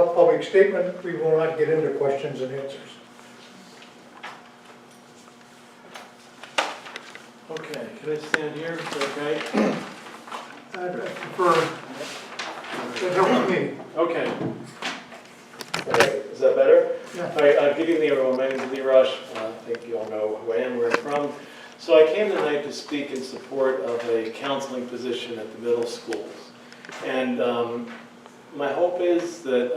public statement. We will not get into questions and answers. Okay, can I stand here? Is that okay? I prefer, that helps me. Okay. Okay, is that better? Yeah. All right, good evening everyone. My name is Lee Rush. I think you all know who I am, where I'm from. So I came tonight to speak in support of a counseling position at the middle schools. And my hope is that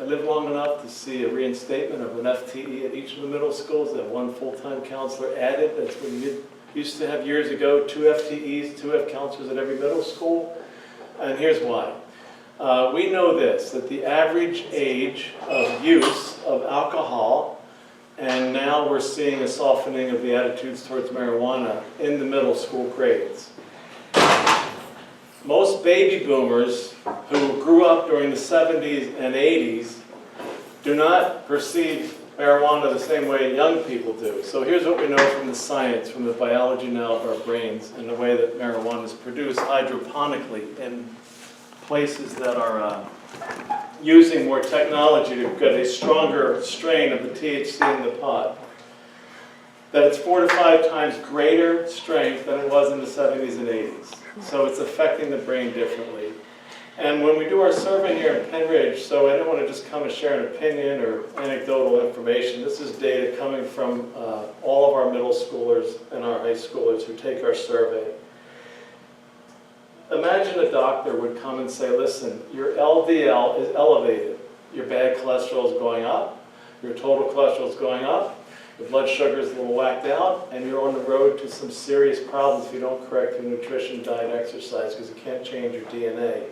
I live long enough to see a reinstatement of an FTE at each of the middle schools, that one full-time counselor added. That's what we used to have years ago, 2 FTEs, 2 F counselors at every middle school. And here's why. We know this, that the average age of use of alcohol, and now we're seeing a softening of the attitudes towards marijuana in the middle school grades. Most baby boomers who grew up during the 70s and 80s do not perceive marijuana the same way young people do. So here's what we know from the science, from the biology now of our brains, and the way that marijuana is produced hydroponically in places that are using more technology to get a stronger strain of the THC in the pod. That it's 4 to 5 times greater strength than it was in the 70s and 80s. So it's affecting the brain differently. And when we do our survey here in Pennridge, so I don't want to just come and share an opinion or anecdotal information. This is data coming from all of our middle schoolers and our high schoolers who take our survey. Imagine a doctor would come and say, listen, your LDL is elevated. Your bad cholesterol is going up. Your total cholesterol is going up. Your blood sugar is a little whacked out. And you're on the road to some serious problems if you don't correct your nutrition, diet, exercise, because you can't change your DNA.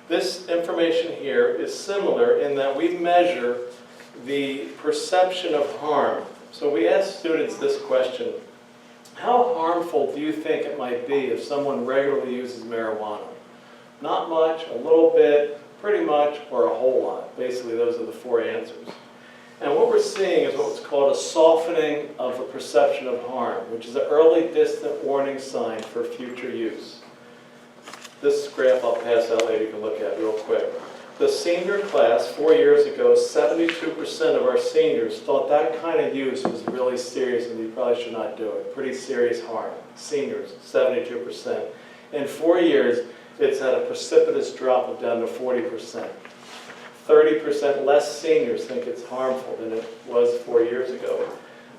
This information here is similar in that we measure the perception of harm. So we ask students this question: how harmful do you think it might be if someone regularly uses marijuana? Not much, a little bit, pretty much, or a whole lot. Basically, those are the 4 answers. And what we're seeing is what's called a softening of the perception of harm, which is an early distant warning sign for future use. This graph I'll pass out later, you can look at real quick. The senior class, 4 years ago, 72% of our seniors thought that kind of use was really serious and you probably should not do it. Pretty serious harm. Seniors, 72%. In 4 years, it's had a precipitous drop of down to 40%. 30% less seniors think it's harmful than it was 4 years ago.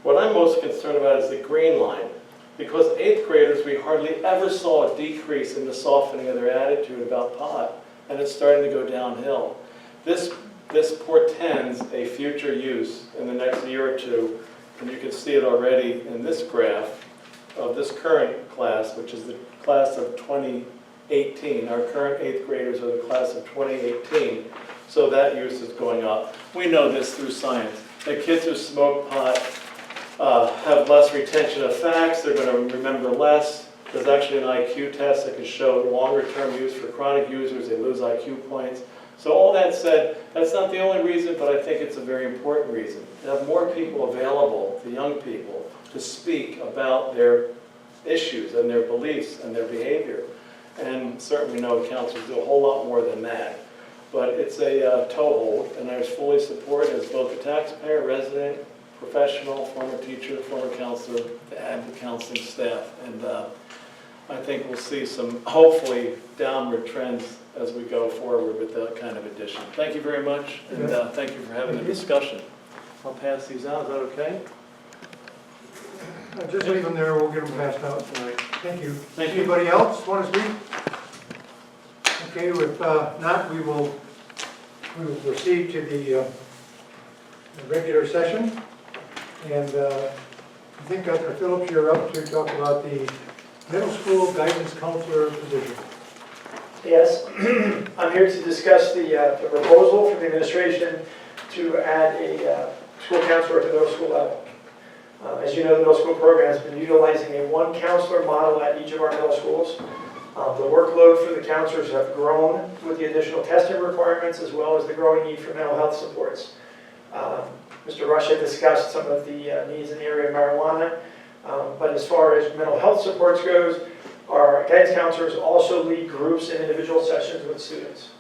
What I'm most concerned about is the green line. Because 8th graders, we hardly ever saw a decrease in the softening of their attitude about pot. And it's starting to go downhill. This portends a future use in the next year or two, and you can see it already in this graph of this current class, which is the class of 2018. Our current 8th graders are the class of 2018, so that use is going up. We know this through science. The kids who smoke pot have less retention of facts, they're going to remember less. There's actually an IQ test that can show longer-term use for chronic users. They lose IQ points. So all that said, that's not the only reason, but I think it's a very important reason. To have more people available, to young people, to speak about their issues and their beliefs and their behavior. And certainly know counselors do a whole lot more than that. But it's a toehold, and I fully support as both a taxpayer, resident, professional, former teacher, former counselor, to add the counseling staff. And I think we'll see some, hopefully, downward trends as we go forward with that kind of addition. Thank you very much, and thank you for having the discussion. I'll pass these out. Is that okay? Just leave them there. We'll get them passed out. All right. Thank you. Thank you. Anybody else want to speak? Okay, if not, we will proceed to the regular session. And I think Dr. Phillips, you're up to talk about the middle school guidance counselor position. Yes, I'm here to discuss the proposal from the administration to add a school counselor at the middle school level. As you know, the middle school program has been utilizing a 1 counselor model at each of our middle schools. The workload for the counselors have grown with the additional testing requirements as well as the growing need for mental health supports. Mr. Rush had discussed some of the needs in the area of marijuana, but as far as mental health supports goes, our guidance counselors also lead groups and individual sessions with students.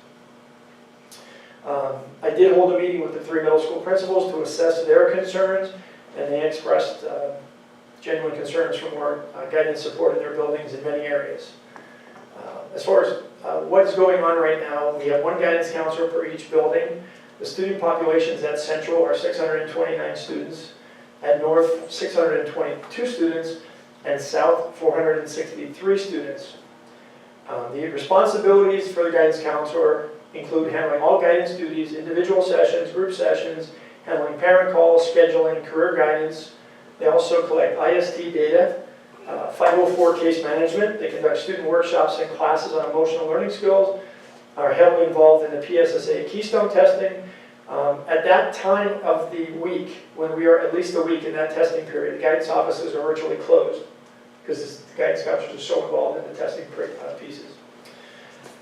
I did hold a meeting with the 3 middle school principals to assess their concerns, and they expressed genuine concerns for more guidance support in their buildings in many areas. As far as what's going on right now, we have 1 guidance counselor for each building. The student populations at Central are 629 students, at North 622 students, and South 463 students. The responsibilities for the guidance counselor include handling all guidance duties, individual sessions, group sessions, handling parent calls, scheduling, career guidance. They also collect ISD data, 504 case management. They conduct student workshops and classes on emotional learning skills, are heavily involved in the PSSA Keystone testing. At that time of the week, when we are at least a week in that testing period, the guidance offices are virtually closed because the guidance counselors are so involved in the testing pieces.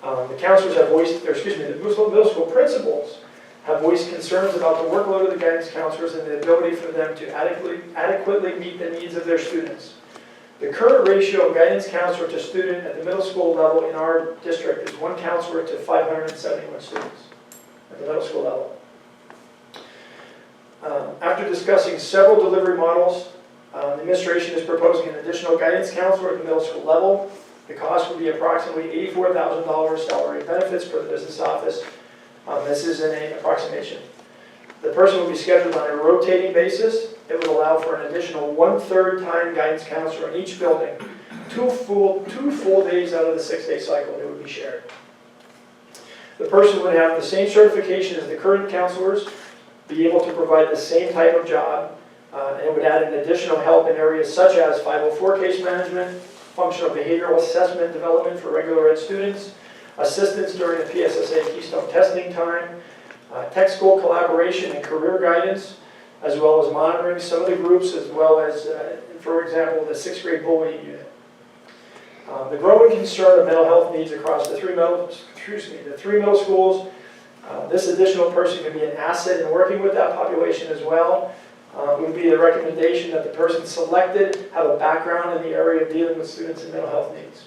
The counselors have voiced, or excuse me, the middle school principals have voiced concerns about the workload of the guidance counselors and the ability for them to adequately meet the needs of their students. The current ratio of guidance counselor to student at the middle school level in our district is 1 counselor to 571 students at the middle school level. After discussing several delivery models, the administration is proposing an additional guidance counselor at the middle school level. The cost would be approximately $84,000 salary and benefits for the business office. This is an approximation. The person will be scheduled on a rotating basis. It would allow for an additional 1/3 time guidance counselor in each building. Two full days out of the 6-day cycle, they would be shared. The person would have the same certification as the current counselors, be able to provide the same type of job, and it would add an additional help in areas such as 504 case management, functional behavioral assessment development for regular ed students, assistance during the PSSA Keystone testing time, tech school collaboration and career guidance, as well as monitoring some of the groups, as well as, for example, the 6th grade bullying unit. The growing concern of mental health needs across the three middle schools. This additional person can be an asset in working with that population as well. It would be the recommendation that the person selected have a background in the area of dealing with students and mental health needs.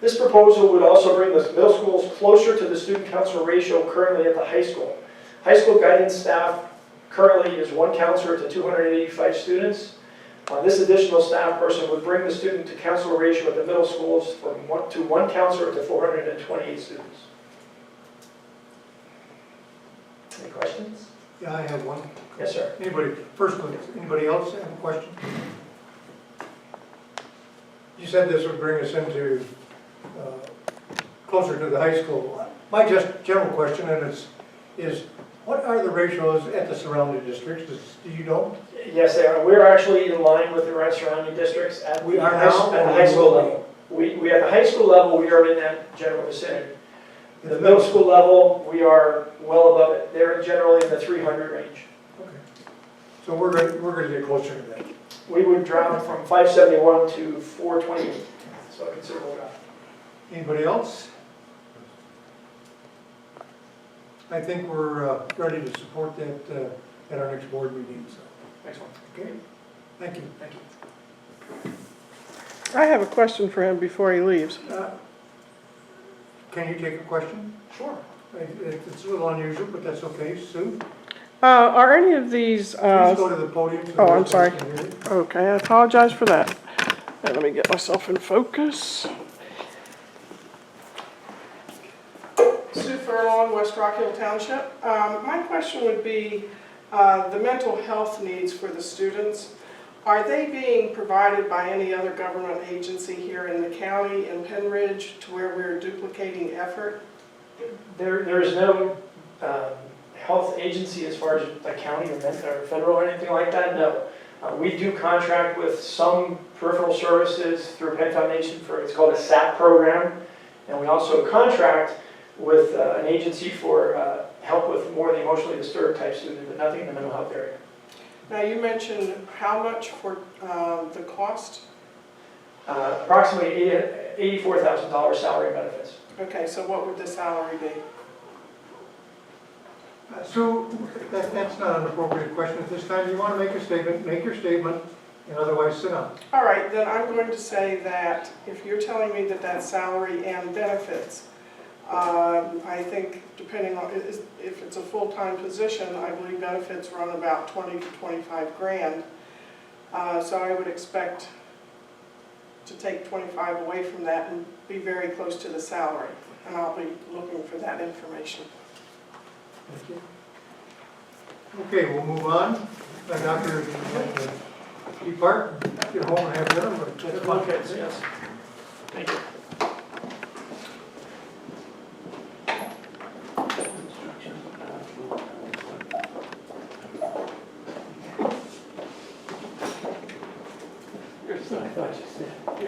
This proposal would also bring the middle schools closer to the student counselor ratio currently at the high school. High school guidance staff currently is 1 counselor to 285 students. This additional staff person would bring the student to counselor ratio at the middle schools from 1 counselor to 428 students. Any questions? Yeah, I have one. Yes, sir. Anybody else have a question? You said this would bring us into closer to the high school. My just general question is what are the ratios at the surrounding districts? Do you know? Yes, they are. We're actually in line with the surrounding districts at the high school level. We at the high school level, we are in that general vicinity. The middle school level, we are well above it. They're generally in the 300 range. Okay. So we're going to get closer to that. We would drop from 571 to 428. So a considerable drop. Anybody else? I think we're ready to support that at our next board meeting. So. Next one. Okay. Thank you. Thank you. I have a question for him before he leaves. Can you take a question? Sure. It's a little unusual, but that's okay. Sue? Are any of these... Please go to the podium. Oh, I'm sorry. Okay, I apologize for that. Let me get myself in focus. Sue Furlong, West Rock Hill Township. My question would be the mental health needs for the students. Are they being provided by any other government agency here in the county, in Pennridge, to where we're duplicating effort? There is no health agency as far as a county or federal or anything like that, no. We do contract with some peripheral services through Penn Foundation for, it's called a SAP program, and we also contract with an agency for help with more of the emotionally disturbed type students, but nothing in the mental health area. Now you mentioned how much for the cost? Approximately $84,000 salary and benefits. Okay, so what would the salary be? Sue, that's not an appropriate question at this time. You want to make a statement, make your statement, and otherwise sit down. All right, then I'm going to say that if you're telling me that that's salary and benefits, I think depending on, if it's a full-time position, I believe benefits run about 20 to 25 grand. So I would expect to take 25 away from that and be very close to the salary. And I'll be looking for that information. Thank you. Okay, we'll move on. Doctor, if you'd like to depart, get home and have dinner, but that's fine. Okay, yes. Thank you.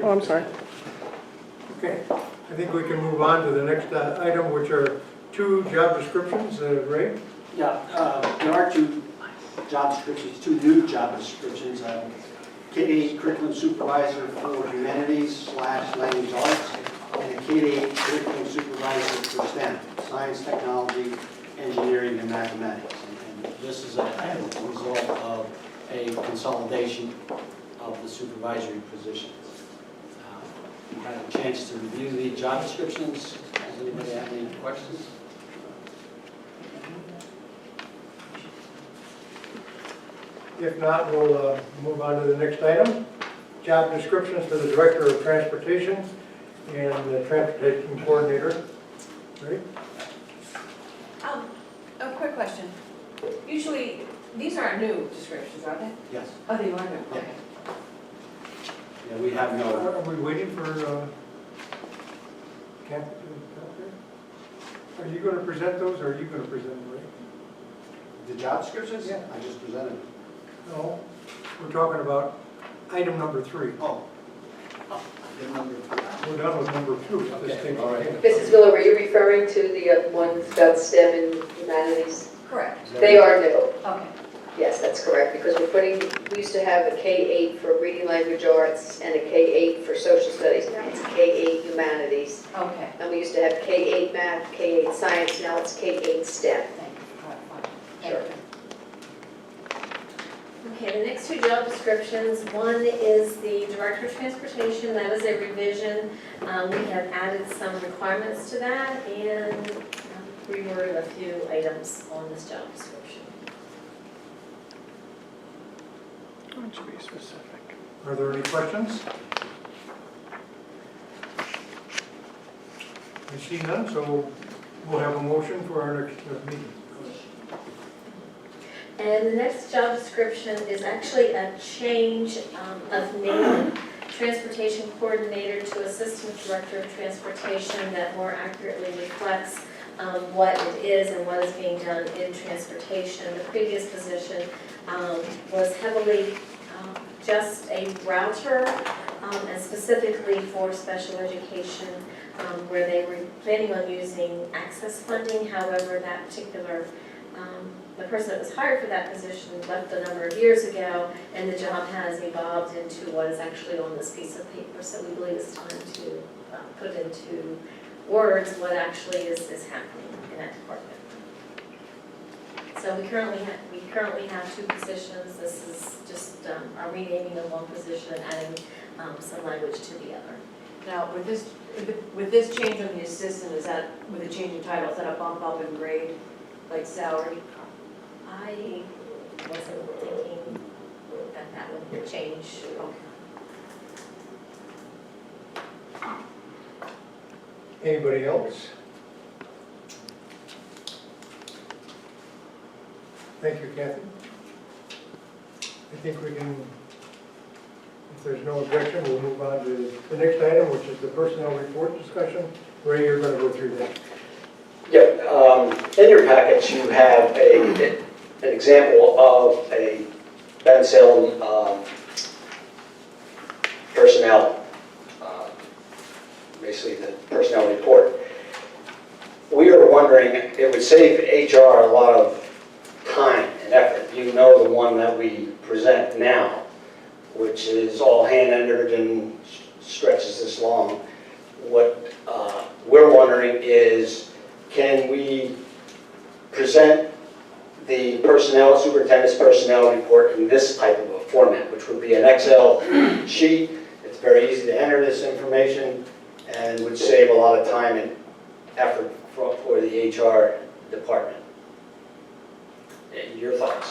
Oh, I'm sorry. Okay, I think we can move on to the next item, which are 2 job descriptions. Ray? Yeah, there are 2 job descriptions, 2 new job descriptions. K-8 curriculum supervisor for humanities / language arts, and a K-8 curriculum supervisor for STEM, science, technology, engineering, and mathematics. And this is a result of a consolidation of the supervisory positions. You had a chance to review the job descriptions. Does anybody have any questions? If not, we'll move on to the next item. Job descriptions for the Director of Transportation and the Transportation Coordinator. Right? A quick question. Usually, these aren't new descriptions, are they? Yes. Oh, they are new, Yeah. okay. Yeah, we have no. Are we waiting for Kathy? Are you going to present those, or are you going to present them, right? The job descriptions? Yeah. I just presented them. No, we're talking about item number 3. Oh. Item number 3. We're done with number 2. Let's Okay, take- all right. Mrs. Miller, were you referring to the ones about STEM and humanities? Correct. They are new. Okay. Yes, that's correct, because we used to have a K-8 for reading language arts and a K-8 for social studies. Now it's K-8 humanities. Okay. And we used to have K-8 math, K-8 science, now it's K-8 STEM. Thank you for clarifying. Sure. Okay, the next 2 job descriptions, one is the Director of Transportation, that is a revision. We have added some requirements to that and reworded a few items on this job description. Why don't you be specific? Are there any questions? I see none, so we'll have a motion for our next meeting. And the next job description is actually a change of name, Transportation Coordinator to Assistant Director of Transportation, that more accurately reflects what it is and what is being done in transportation. The previous position was heavily just a router, and specifically for special education, where they were planning on using access funding. However, that particular the person that was hired for that position left a number of years ago, and the job has evolved into what is actually on this piece of paper. So we believe it's time to put into words what actually is happening in that department. So we currently have 2 positions. This is just a renaming of one position and adding some language to the other. Now, with this change on the assistant, is that, with the change in title, is that a bump up in grade, like salary? I wasn't thinking that would change. Okay. Anybody else? Thank you, Kathy. I think we can, if there's no objection, we'll move on to the next item, which is the personnel report discussion. Ray, you're going to go through that. Yep. In your package, you have an example of a Ben Salem personnel, basically the personnel report. We are wondering, it would save HR a lot of time and effort. You know the one that we present now, which is all hand-entered and stretches this long. What we're wondering is, can we present the superintendent's personnel report in this type of a format, which would be an Excel sheet. It's very easy to enter this information and would save a lot of time and effort for the HR department. Your thoughts?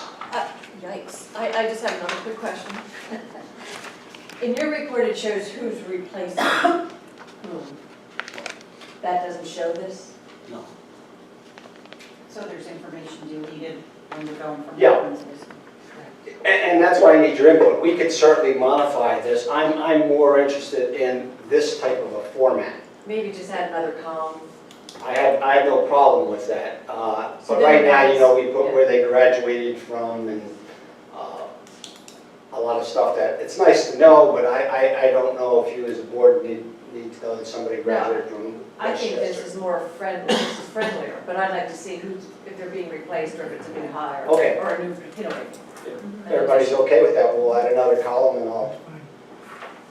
Yikes. I just have another quick question. In your report, it shows who's replacing whom. That doesn't show this? No. So there's information deleted when we're going from Yeah. one to this. And that's why I need your input. We could certainly modify this. I'm more interested in this type of a format. Maybe just add another column. I have no problem with that. So But then right now, you know, we that's- put yeah. where they graduated from and a lot of stuff that, it's nice to know, but I don't know if you as a board need to know that somebody graduated from I think this Westchester. is more friendly, this is friendlier, but I'd like to see who's, if they're being replaced or if it's a new hire. Okay. Or a new, you know. If everybody's okay with that, we'll add another column and I'll,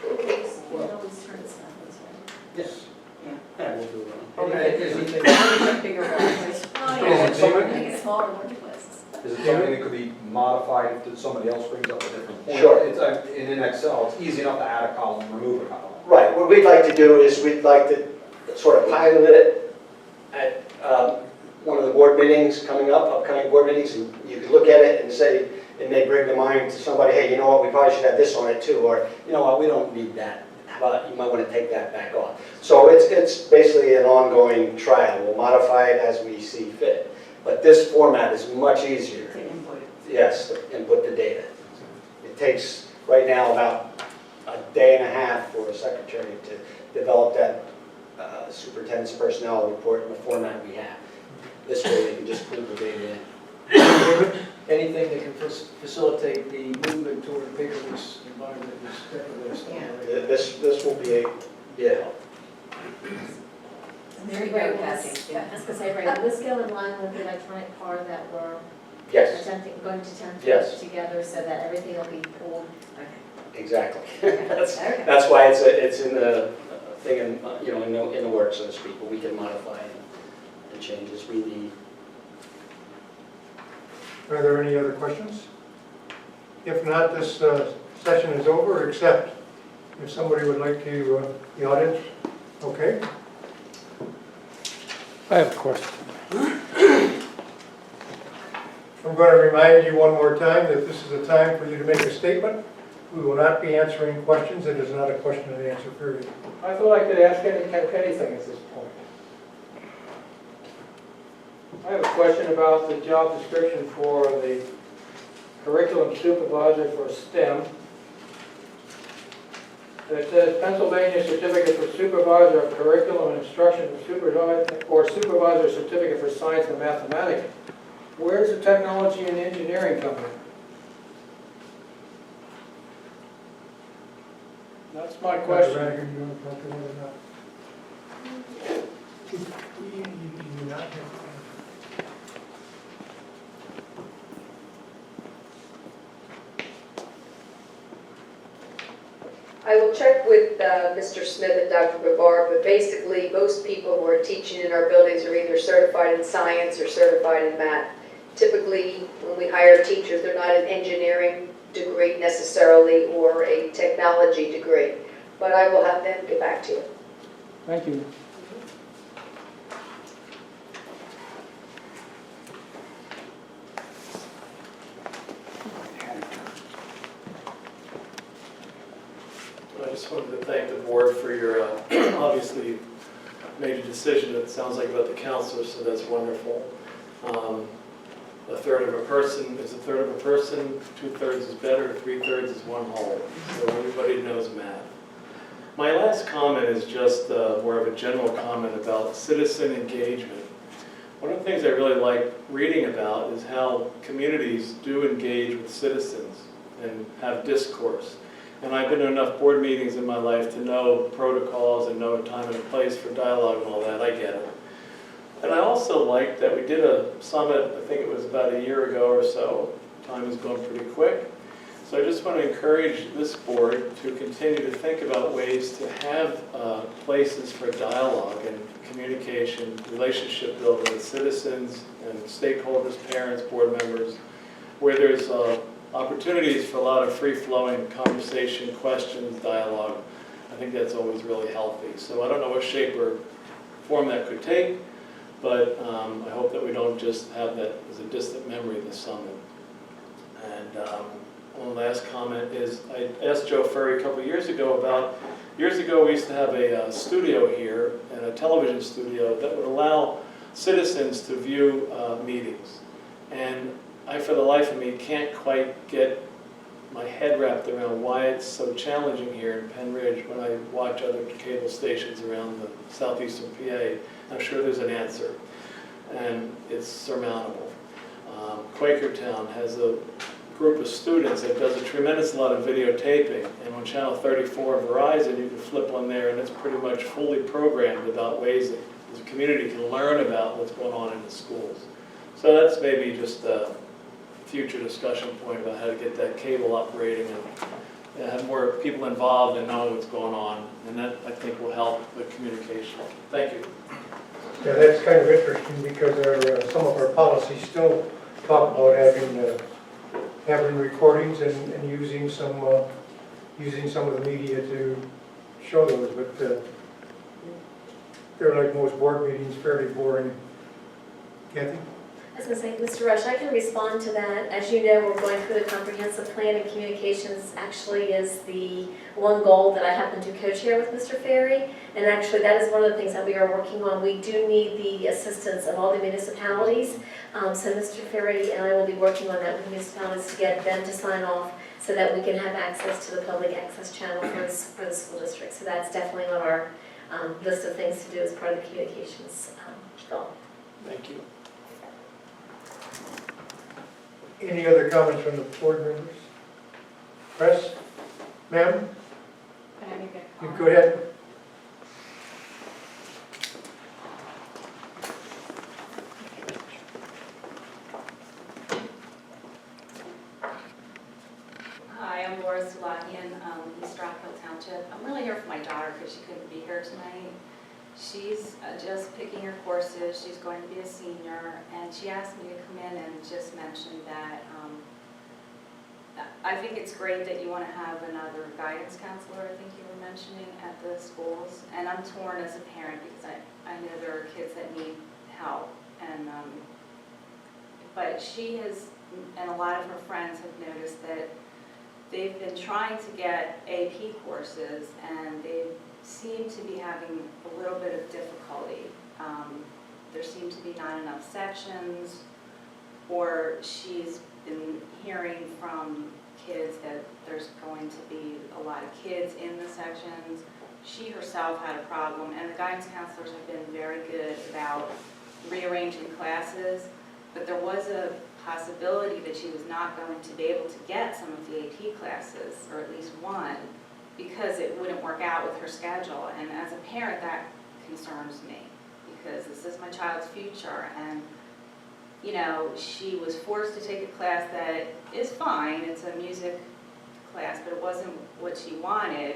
It always turns that, that's right. Yes. Yeah. We'll do it. Okay. Bigger ones. Oh, So yeah, is it somebody- make it smaller workplaces. Is it something that could be modified if somebody else brings up a different point? Sure. It's, in Excel, it's easy enough to add a column, remove a column. right, what we'd like to do is we'd like to sort of pilot it at one of the board meetings coming up, upcoming board meetings, and you could look at it and say, it may bring to mind to somebody, hey, you know what, we probably should have this on it too, or, you know what, we don't need that. How about, you might want to take that back off. So it's basically an ongoing trial. We'll modify it as we see fit. But this format is much easier. To input it. Yes, to input the data. It takes, right now, about a day and a half for a secretary to develop that superintendent's personnel report in the format we have. This way they can just put the data in. Anything that can facilitate the movement toward a paperless environment is definitely a step. This will be a, yeah. There you Right, go, yes. Kathy. I was gonna say, right, will this go in line with the electronic part that we're Yes, attempting, going to attempt to Yes. put together so that everything will be pulled? exactly. Okay. That's why it's in the thing, in the works, so to speak, but we can modify and change as we need. Are there any other questions? If not, this session is over, except if somebody would like to, the audience, okay? I have a question. I'm going to remind you one more time that this is a time for you to make a statement. We will not be answering questions. It is not a question and answer period. I thought I could ask anything at this point. I have a question about the job description for the curriculum supervisor for STEM. It says Pennsylvania Certificate for Supervisor of Curriculum and Instruction or Supervisor Certificate for Science and Mathematics. Where's the technology and engineering coming? That's my Dr. question. Radigan, you want to talk to that or not? You do not have to answer. I will check with Mr. Smith and Dr. Brevard, but basically, most people who are teaching in our buildings are either certified in science or certified in math. Typically, when we hire teachers, they're not an engineering degree necessarily or a technology degree. But I will have them get back to you. Thank you. I just wanted to thank the board for your, obviously, you made a decision, it sounds like, about the counselors, so that's wonderful. A third of a person is a third of a person, 2/3 is better, 3/3 is one whole. So everybody knows math. My last comment is just more of a general comment about citizen engagement. One of the things I really like reading about is how communities do engage with citizens and have discourse. And I've been to enough board meetings in my life to know protocols and know a time and a place for dialogue and all that, I get it. And I also like that we did a summit, I think it was about a year ago or so, time is going pretty quick. So I just want to encourage this board to continue to think about ways to have places for dialogue and communication, relationship building with citizens and stakeholders, parents, board members, where there's opportunities for a lot of free-flowing conversation, questions, dialogue. I think that's always really healthy. So I don't know what shape we're form that could take, but I hope that we don't just have that as a distant memory this summer. And one last comment is, I asked Joe Ferry a couple of years ago about, years ago we used to have a studio here, and a television studio that would allow citizens to view meetings. And I, for the life of me, can't quite get my head wrapped around why it's so challenging here in Pennridge when I watch other cable stations around the southeastern PA. I'm sure there's an answer, and it's surmountable. Quakertown has a group of students that does a tremendous lot of videotaping, and on channel 34 of Verizon you can flip on there and it's pretty much fully programmed about ways that the community can learn about what's going on in the schools. So that's maybe just a future discussion point about how to get that cable operating and have more people involved and knowing what's going on, and that I think will help the communication. Thank you. Yeah, that's kind of interesting because some of our policies still talk about having recordings and using some of the media to show those, but they're like most board meetings, fairly boring. Kathy? I was going to say, Mr. Rush, I can respond to that. As you know, we're going through the comprehensive plan, and communications actually is the one goal that I happen to co-chair with Mr. Ferry. And actually, that is one of the things that we are working on. We do need the assistance of all the municipalities. So Mr. Ferry and I will be working on that with municipalities to get them to sign off so that we can have access to the public access channel for the school district. So that's definitely on our list of things to do as part of the communications goal. Thank you. Any other comments from the board members? Press? Ma'am? You go ahead. Hi, I'm Laura Sulahian, East Rockville Township. I'm really here for my daughter because she couldn't be here tonight. She's just picking her courses. She's going to be a senior, and she asked me to come in and just mention that I think it's great that you want to have another guidance counselor, I think you were mentioning, at the schools. And I'm torn as a parent because I know there are kids that need help. And but she has, and a lot of her friends have noticed that they've been trying to get AP courses, and they seem to be having a little bit of difficulty. There seems to be not enough sections, or she's been hearing from kids that there's going to be a lot of kids in the sections. She herself had a problem, and the guidance counselors have been very good about rearranging classes, but there was a possibility that she was not going to be able to get some of the AP classes, or at least one, because it wouldn't work out with her schedule. And as a parent, that concerns me, because this is my child's future. And you know, she was forced to take a class that is fine, it's a music class, but it wasn't what she wanted.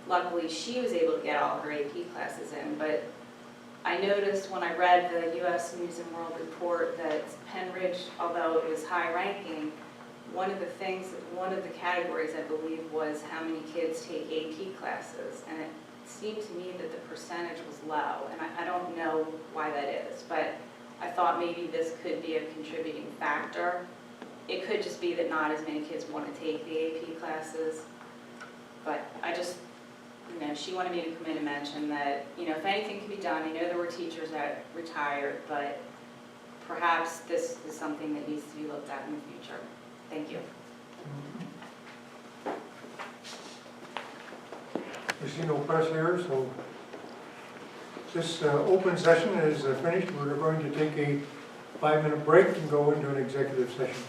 Luckily, she was able to get all her AP classes in, but I noticed when I read the U.S. News and World Report that Pennridge, although it was high ranking, one of the categories I believe was how many kids take AP classes, and it seemed to me that the percentage was low, and I don't know why that is, but I thought maybe this could be a contributing factor. It could just be that not as many kids want to take the AP classes, but I just, you know, she wanted me to come in and mention that, you know, if anything can be done, I know there were teachers that retired, but perhaps this is something that needs to be looked at in the future. Thank you. We see no press here, so this open session is finished. We're going to take a 5-minute break and go into an executive session.